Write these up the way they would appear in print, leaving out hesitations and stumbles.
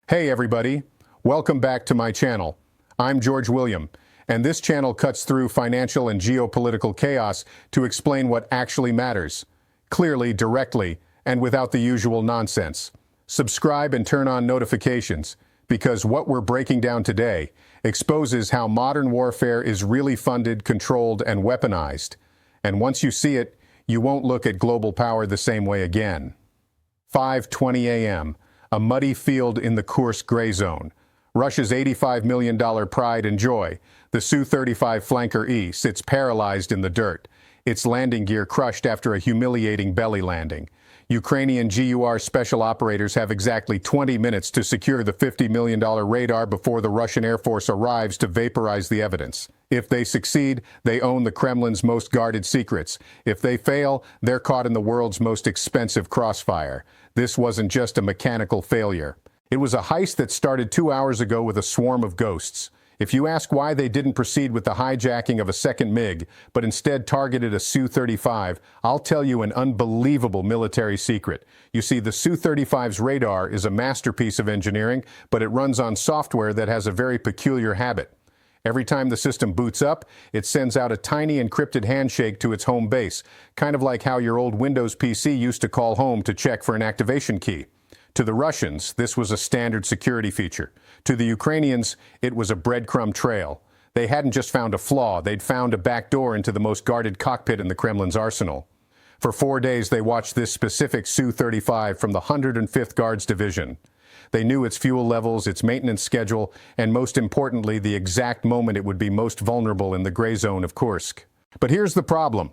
Hey everybody, welcome back to my channel. I'm George William, and this channel cuts through financial and geopolitical chaos to explain what actually matters, clearly, directly, and without the usual nonsense. Subscribe and turn on notifications, because what we're breaking down today exposes how modern warfare is really funded, controlled, and weaponized. And once you see it, you won't look at global power the same way again. 5:20 a.m. A muddy field in the Kursk gray zone. Russia's $85 million pride and joy, the Su-35 Flanker E, sits paralyzed in the dirt, its landing gear crushed after a humiliating belly landing. Ukrainian GUR special operators have exactly 20 minutes to secure the $50 million radar before the Russian Air Force arrives to vaporize the evidence. If they succeed, they own the Kremlin's most guarded secrets. If they fail, they're caught in the world's most expensive crossfire. This wasn't just a mechanical failure. It was a heist that started 2 hours ago with a swarm of ghosts. If you ask why they didn't proceed with the hijacking of a second MiG, but instead targeted a Su-35, I'll tell you an unbelievable military secret. You see, the Su-35's radar is a masterpiece of engineering, but it runs on software that has a very peculiar habit. Every time the system boots up, it sends out a tiny encrypted handshake to its home base, kind of like how your old Windows PC used to call home to check for an activation key. To the Russians, this was a standard security feature. To the Ukrainians, it was a breadcrumb trail. They hadn't just found a flaw, they'd found a backdoor into the most guarded cockpit in the Kremlin's arsenal. For 4 days, they watched this specific Su-35 from the 105th Guards Division. They knew its fuel levels, its maintenance schedule, and most importantly, the exact moment it would be most vulnerable in the gray zone of Kursk. But here's the problem.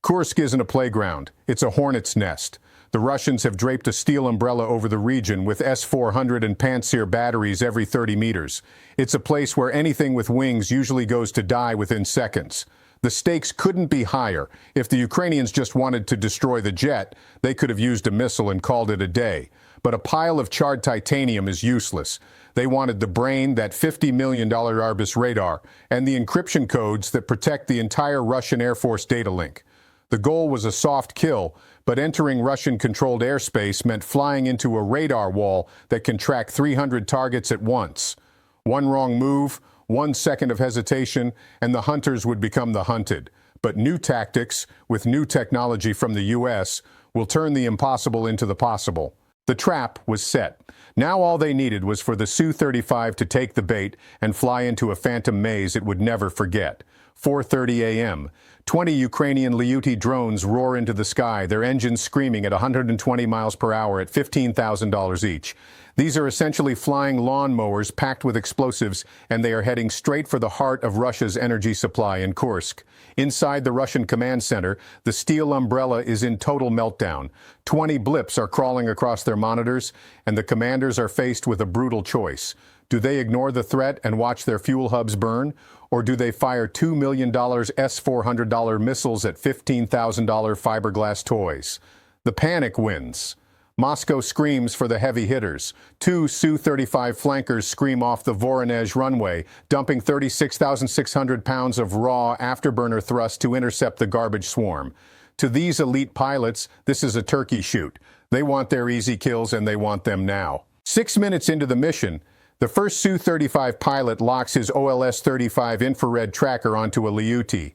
Kursk isn't a playground. It's a hornet's nest. The Russians have draped a steel umbrella over the region with S-400 and Pantsir batteries every 30 meters. It's a place where anything with wings usually goes to die within seconds. The stakes couldn't be higher. If the Ukrainians just wanted to destroy the jet, they could have used a missile and called it a day. But a pile of charred titanium is useless. They wanted the brain, that $50 million Arbus radar, and the encryption codes that protect the entire Russian Air Force data link. The goal was a soft kill, but entering Russian-controlled airspace meant flying into a radar wall that can track 300 targets at once. One wrong move, 1 second of hesitation, and the hunters would become the hunted. But new tactics, with new technology from the U.S., will turn the impossible into the possible. The trap was set. Now all they needed was for the Su-35 to take the bait and fly into a phantom maze it would never forget. 4:30 a.m. 20 Ukrainian Lyuty drones roar into the sky, their engines screaming at 120 miles per hour at $15,000 each. These are essentially flying lawnmowers packed with explosives, and they are heading straight for the heart of Russia's energy supply in Kursk. Inside the Russian command center, the steel umbrella is in total meltdown. 20 blips are crawling across their monitors, and the commanders are faced with a brutal choice. Do they ignore the threat and watch their fuel hubs burn? Or do they fire $2 million S-400 missiles at $15,000 fiberglass toys? The panic wins. Moscow screams for the heavy hitters. 2 Su-35 flankers scream off the Voronezh runway, dumping 36,600 pounds of raw afterburner thrust to intercept the garbage swarm. To these elite pilots, this is a turkey shoot. They want their easy kills, and they want them now. 6 minutes into the mission, the first Su-35 pilot locks his OLS-35 infrared tracker onto a Lyuty.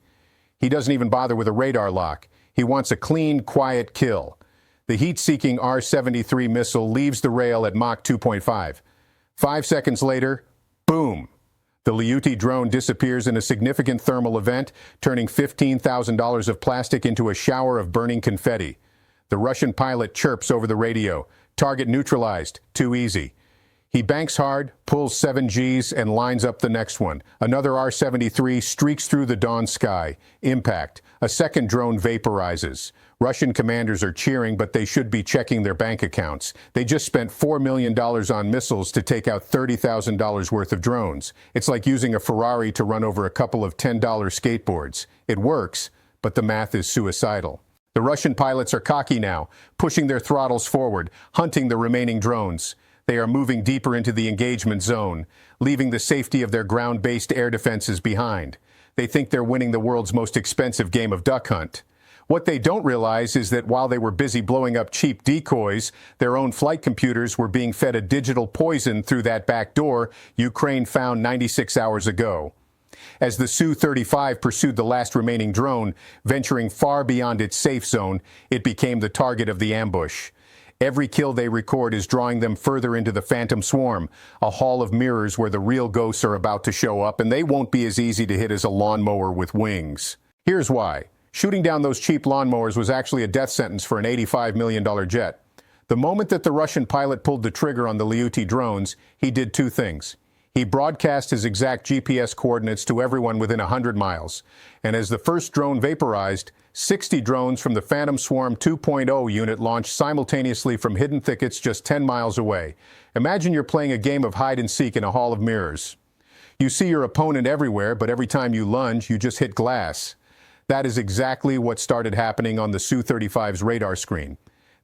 He doesn't even bother with a radar lock. He wants a clean, quiet kill. The heat-seeking R-73 missile leaves the rail at Mach 2.5. 5 seconds later, boom! The Lyuty drone disappears in a significant thermal event, turning $15,000 of plastic into a shower of burning confetti. The Russian pilot chirps over the radio. Target neutralized. Too easy. He banks hard, pulls 7 Gs, and lines up the next one. Another R-73 streaks through the dawn sky. Impact. A second drone vaporizes. Russian commanders are cheering, but they should be checking their bank accounts. They just spent $4 million on missiles to take out $30,000 worth of drones. It's like using a Ferrari to run over a couple of $10 skateboards. It works, but the math is suicidal. The Russian pilots are cocky now, pushing their throttles forward, hunting the remaining drones. They are moving deeper into the engagement zone, leaving the safety of their ground-based air defenses behind. They think they're winning the world's most expensive game of duck hunt. What they don't realize is that while they were busy blowing up cheap decoys, their own flight computers were being fed a digital poison through that back door Ukraine found 96 hours ago. As the Su-35 pursued the last remaining drone, venturing far beyond its safe zone, it became the target of the ambush. Every kill they record is drawing them further into the phantom swarm, a hall of mirrors where the real ghosts are about to show up, and they won't be as easy to hit as a lawnmower with wings. Here's why. Shooting down those cheap lawnmowers was actually a death sentence for an $85 million jet. The moment that the Russian pilot pulled the trigger on the Lyuty drones, he did two things. He broadcast his exact GPS coordinates to everyone within 100 miles. And as the first drone vaporized, 60 drones from the Phantom Swarm 2.0 unit launched simultaneously from hidden thickets just 10 miles away. Imagine you're playing a game of hide and seek in a hall of mirrors. You see your opponent everywhere, but every time you lunge, you just hit glass. That is exactly what started happening on the Su-35's radar screen.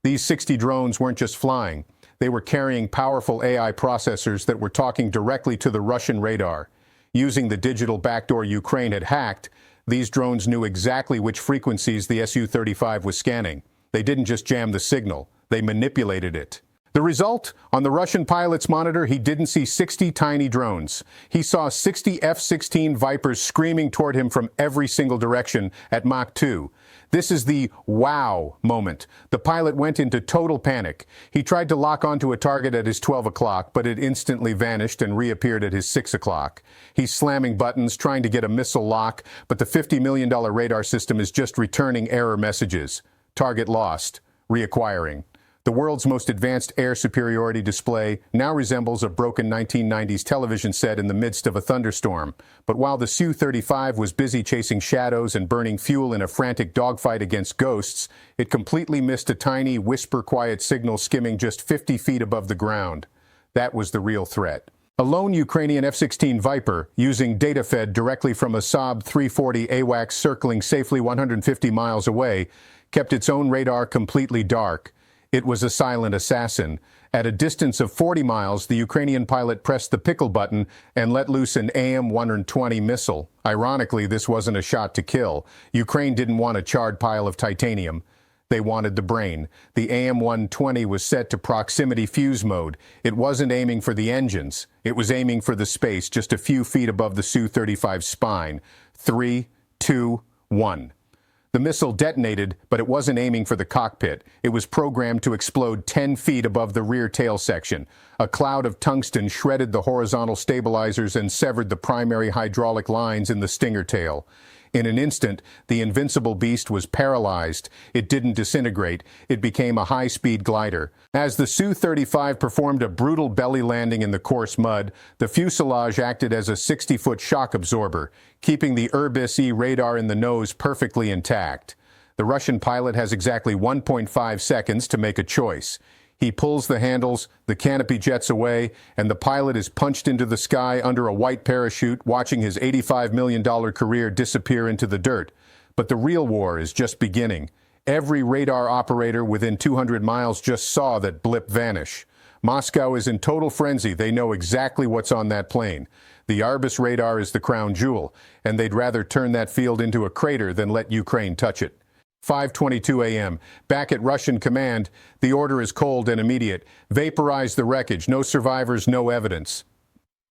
These 60 drones weren't just flying. They were carrying powerful AI processors that were talking directly to the Russian radar. Using the digital backdoor Ukraine had hacked, these drones knew exactly which frequencies the Su-35 was scanning. They didn't just jam the signal, they manipulated it. The result? On the Russian pilot's monitor, he didn't see 60 tiny drones. He saw 60 F-16 Vipers screaming toward him from every single direction at Mach 2. This is the wow moment. The pilot went into total panic. He tried to lock onto a target at his 12 o'clock, but it instantly vanished and reappeared at his 6 o'clock. He's slamming buttons, trying to get a missile lock, but the $50 million radar system is just returning error messages. Target lost. Reacquiring. The world's most advanced air superiority display now resembles a broken 1990s television set in the midst of a thunderstorm. But while the Su-35 was busy chasing shadows and burning fuel in a frantic dogfight against ghosts, it completely missed a tiny, whisper-quiet signal skimming just 50 feet above the ground. That was the real threat. A lone Ukrainian F-16 Viper, using data fed directly from a Saab 340 AWACS circling safely 150 miles away, kept its own radar completely dark. It was a silent assassin. At a distance of 40 miles, the Ukrainian pilot pressed the pickle button and let loose an AIM-120 missile. Ironically, this wasn't a shot to kill. Ukraine didn't want a charred pile of titanium. They wanted the brain. The AIM-120 was set to proximity fuse mode. It wasn't aiming for the engines. It was aiming for the space just a few feet above the Su-35's spine. 3, 2, 1. The missile detonated, but it wasn't aiming for the cockpit. It was programmed to explode 10 feet above the rear tail section. A cloud of tungsten shredded the horizontal stabilizers and severed the primary hydraulic lines in the stinger tail. In an instant, the invincible beast was paralyzed. It didn't disintegrate. It became a high-speed glider. As the Su-35 performed a brutal belly landing in the coarse mud, the fuselage acted as a 60-foot shock absorber, keeping the ERBS-E radar in the nose perfectly intact. The Russian pilot has exactly 1.5 seconds to make a choice. He pulls the handles, the canopy jets away, and the pilot is punched into the sky under a white parachute, watching his $85 million career disappear into the dirt. But the real war is just beginning. Every radar operator within 200 miles just saw that blip vanish. Moscow is in total frenzy. They know exactly what's on that plane. The ERBS radar is the crown jewel, and they'd rather turn that field into a crater than let Ukraine touch it. 5:22 a.m. Back at Russian command, the order is cold and immediate. Vaporize the wreckage. No survivors, no evidence.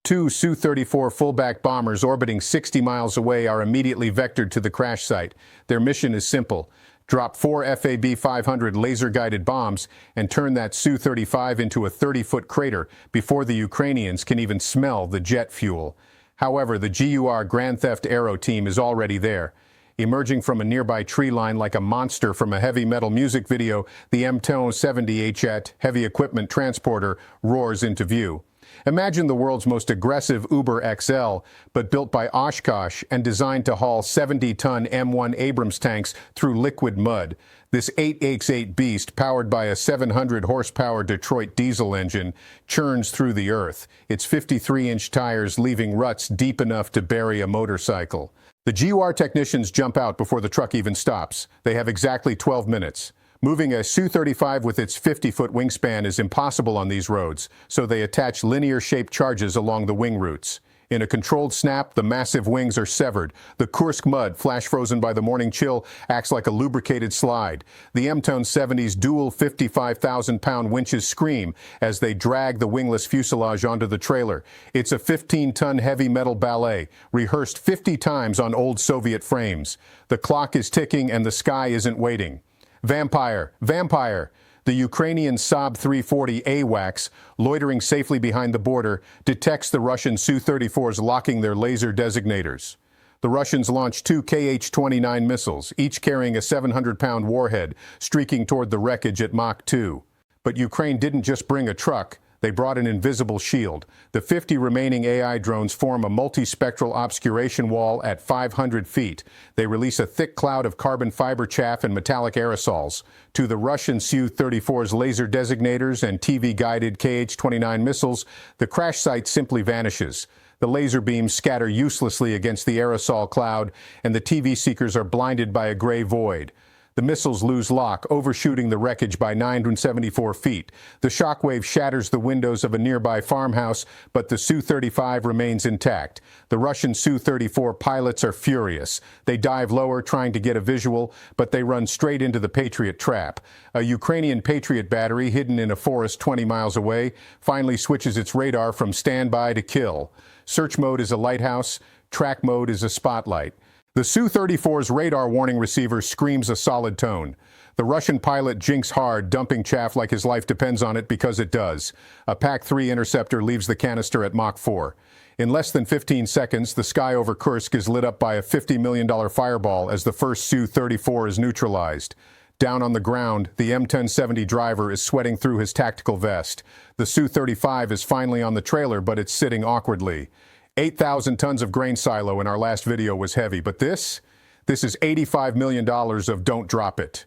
Two Su-34 fullback bombers orbiting 60 miles away are immediately vectored to the crash site. Their mission is simple. Drop 4 FAB-500 laser-guided bombs and turn that Su-35 into a 30-foot crater before the Ukrainians can even smell the jet fuel. However, the GUR Grand Theft Aero team is already there. Emerging from a nearby tree line like a monster from a heavy metal music video, the M-70 HIJACKED heavy equipment transporter roars into view. Imagine the world's most aggressive Uber XL, but built by Oshkosh and designed to haul 70-ton M1 Abrams tanks through liquid mud. This 8x8 beast, powered by a 700-horsepower Detroit diesel engine, churns through the earth, its 53-inch tires leaving ruts deep enough to bury a motorcycle. The GUR technicians jump out before the truck even stops. They have exactly 12 minutes. Moving a Su-35 with its 50-foot wingspan is impossible on these roads, so they attach linear-shaped charges along the wing roots. In a controlled snap, the massive wings are severed. The Kursk mud, flash-frozen by the morning chill, acts like a lubricated slide. The M-1070's dual 55,000-pound winches scream as they drag the wingless fuselage onto the trailer. It's a 15-ton heavy metal ballet, rehearsed 50 times on old Soviet frames. The clock is ticking and the sky isn't waiting. Vampire! Vampire! The Ukrainian Saab 340 AWACS, loitering safely behind the border, detects the Russian Su-34s locking their laser designators. The Russians launched 2 Kh-29 missiles, each carrying a 700-pound warhead, streaking toward the wreckage at Mach 2. But Ukraine didn't just bring a truck. They brought an invisible shield. The 50 remaining AI drones form a multispectral obscuration wall at 500 feet. They release a thick cloud of carbon fiber chaff and metallic aerosols. To the Russian Su-34's laser designators and TV-guided Kh-29 missiles, the crash site simply vanishes. The laser beams scatter uselessly against the aerosol cloud, and the TV seekers are blinded by a gray void. The missiles lose lock, overshooting the wreckage by 974 feet. The shockwave shatters the windows of a nearby farmhouse, but the Su-35 remains intact. The Russian Su-34 pilots are furious. They dive lower, trying to get a visual, but they run straight into the Patriot trap. A Ukrainian Patriot battery, hidden in a forest 20 miles away, finally switches its radar from standby to kill. Search mode is a lighthouse. Track mode is a spotlight. The Su-34's radar warning receiver screams a solid tone. The Russian pilot jinks hard, dumping chaff like his life depends on it, because it does. A PAC-3 interceptor leaves the canister at Mach 4. In less than 15 seconds, the sky over Kursk is lit up by a $50 million fireball as the first Su-34 is neutralized. Down on the ground, the M-1070 driver is sweating through his tactical vest. The Su-35 is finally on the trailer, but it's sitting awkwardly. 8,000 tons of grain silo in our last video was heavy, but this is $85 million of don't drop it.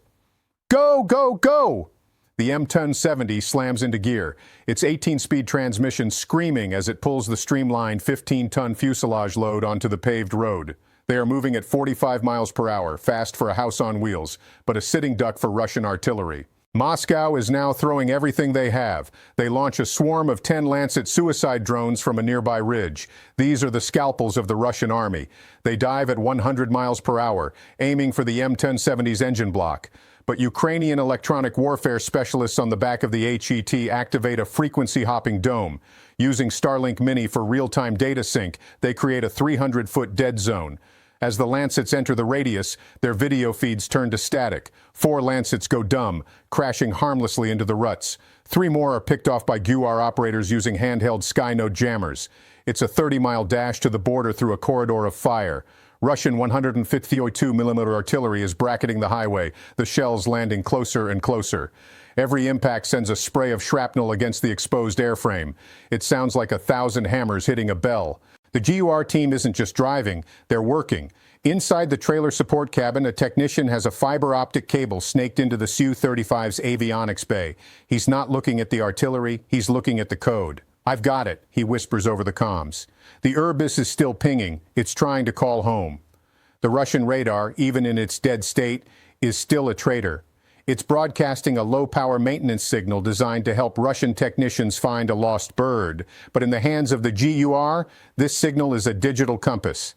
Go, go, go! The M-1070 slams into gear, its 18-speed transmission screaming as it pulls the streamlined 15-ton fuselage load onto the paved road. They are moving at 45 miles per hour, fast for a house on wheels, but a sitting duck for Russian artillery. Moscow is now throwing everything they have. They launch a swarm of 10 Lancet suicide drones from a nearby ridge. These are the scalpels of the Russian army. They dive at 100 miles per hour, aiming for the M-1070's engine block. But Ukrainian electronic warfare specialists on the back of the HET activate a frequency-hopping dome. Using Starlink Mini for real-time data sync, they create a 300-foot dead zone. As the Lancets enter the radius, their video feeds turn to static. 4 Lancets go dumb, crashing harmlessly into the ruts. 3 more are picked off by GUR operators using handheld Skynode jammers. It's a 30-mile dash to the border through a corridor of fire. Russian 152mm artillery is bracketing the highway, the shells landing closer and closer. Every impact sends a spray of shrapnel against the exposed airframe. It sounds like 1,000 hammers hitting a bell. The GUR team isn't just driving, they're working. Inside the trailer support cabin, a technician has a fiber optic cable snaked into the Su-35's avionics bay. He's not looking at the artillery, he's looking at the code. "I've got it," he whispers over the comms. The Urbis is still pinging. It's trying to call home. The Russian radar, even in its dead state, is still a traitor. It's broadcasting a low-power maintenance signal designed to help Russian technicians find a lost bird. But in the hands of the GUR, this signal is a digital compass.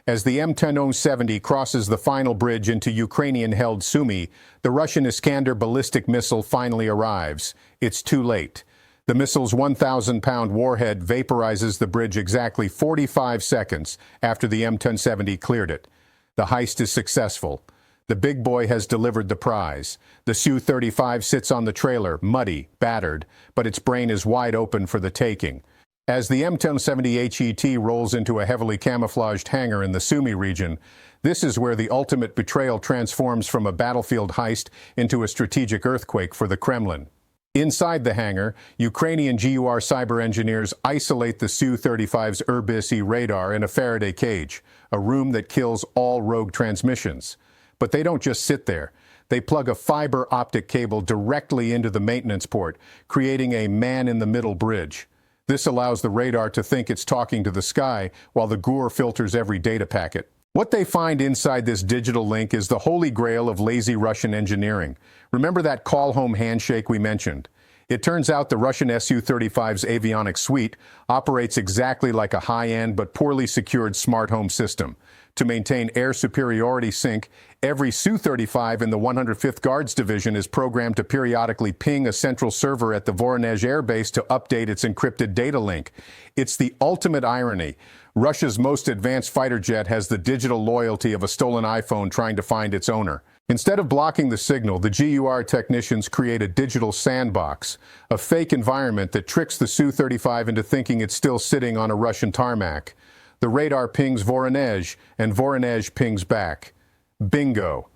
As the M-1070 crosses the final bridge into Ukrainian-held Sumy, the Russian Iskander ballistic missile finally arrives. It's too late. The missile's 1,000-pound warhead vaporizes the bridge exactly 45 seconds after the M-1070 cleared it. The heist is successful. The big boy has delivered the prize. The Su-35 sits on the trailer, muddy, battered, but its brain is wide open for the taking. As the M-1070 HET rolls into a heavily camouflaged hangar in the Sumy region, this is where the ultimate betrayal transforms from a battlefield heist into a strategic earthquake for the Kremlin. Inside the hangar, Ukrainian GUR cyber engineers isolate the Su-35's Urbis-E radar in a Faraday cage, a room that kills all rogue transmissions. But they don't just sit there. They plug a fiber optic cable directly into the maintenance port, creating a man-in-the-middle bridge. This allows the radar to think it's talking to the sky while the GUR filters every data packet. What they find inside this digital link is the holy grail of lazy Russian engineering. Remember that call-home handshake we mentioned? It turns out the Russian Su-35's avionics suite operates exactly like a high-end but poorly secured smart home system. To maintain air superiority sync, every Su-35 in the 105th Guards Division is programmed to periodically ping a central server at the Voronezh Air Base to update its encrypted data link. It's the ultimate irony. Russia's most advanced fighter jet has the digital loyalty of a stolen iPhone trying to find its owner. Instead of blocking the signal, the GUR technicians create a digital sandbox, a fake environment that tricks the Su-35 into thinking it's still sitting on a Russian tarmac. The radar pings Voronezh, and Voronezh pings back. Bingo.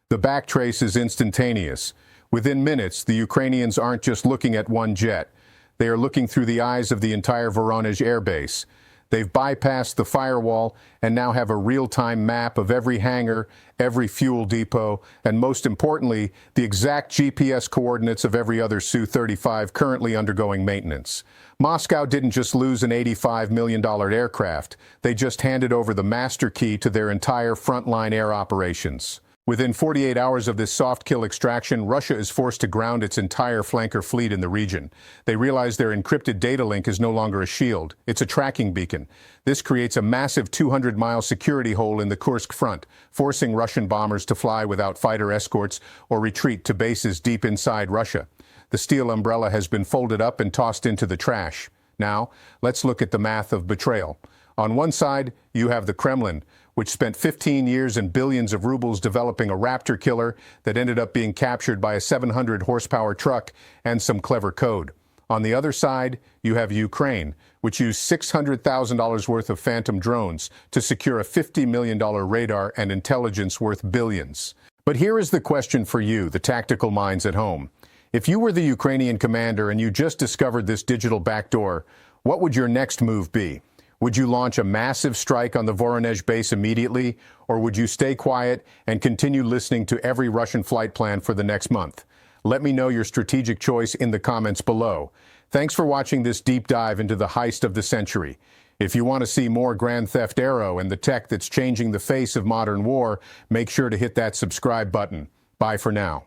The backtrace is instantaneous. Within minutes, the Ukrainians aren't just looking at one jet. They are looking through the eyes of the entire Voronezh Air Base. They've bypassed the firewall and now have a real-time map of every hangar, every fuel depot, and most importantly, the exact GPS coordinates of every other Su-35 currently undergoing maintenance. Moscow didn't just lose an $85 million aircraft. They just handed over the master key to their entire frontline air operations. Within 48 hours of this soft kill extraction, Russia is forced to ground its entire flanker fleet in the region. They realize their encrypted data link is no longer a shield. It's a tracking beacon. This creates a massive 200-mile security hole in the Kursk front, forcing Russian bombers to fly without fighter escorts or retreat to bases deep inside Russia. The steel umbrella has been folded up and tossed into the trash. Now, let's look at the math of betrayal. On one side, you have the Kremlin, which spent 15 years and billions of rubles developing a Raptor killer that ended up being captured by a 700-horsepower truck and some clever code. On the other side, you have Ukraine, which used $600,000 worth of Phantom drones to secure a $50 million radar and intelligence worth billions. But here is the question for you, the tactical minds at home. If you were the Ukrainian commander and you just discovered this digital backdoor, what would your next move be? Would you launch a massive strike on the Voronezh base immediately, or would you stay quiet and continue listening to every Russian flight plan for the next month? Let me know your strategic choice in the comments below. Thanks for watching this deep dive into the heist of the century. If you want to see more Grand Theft Auto and the tech that's changing the face of modern war, make sure to hit that subscribe button. Bye for now.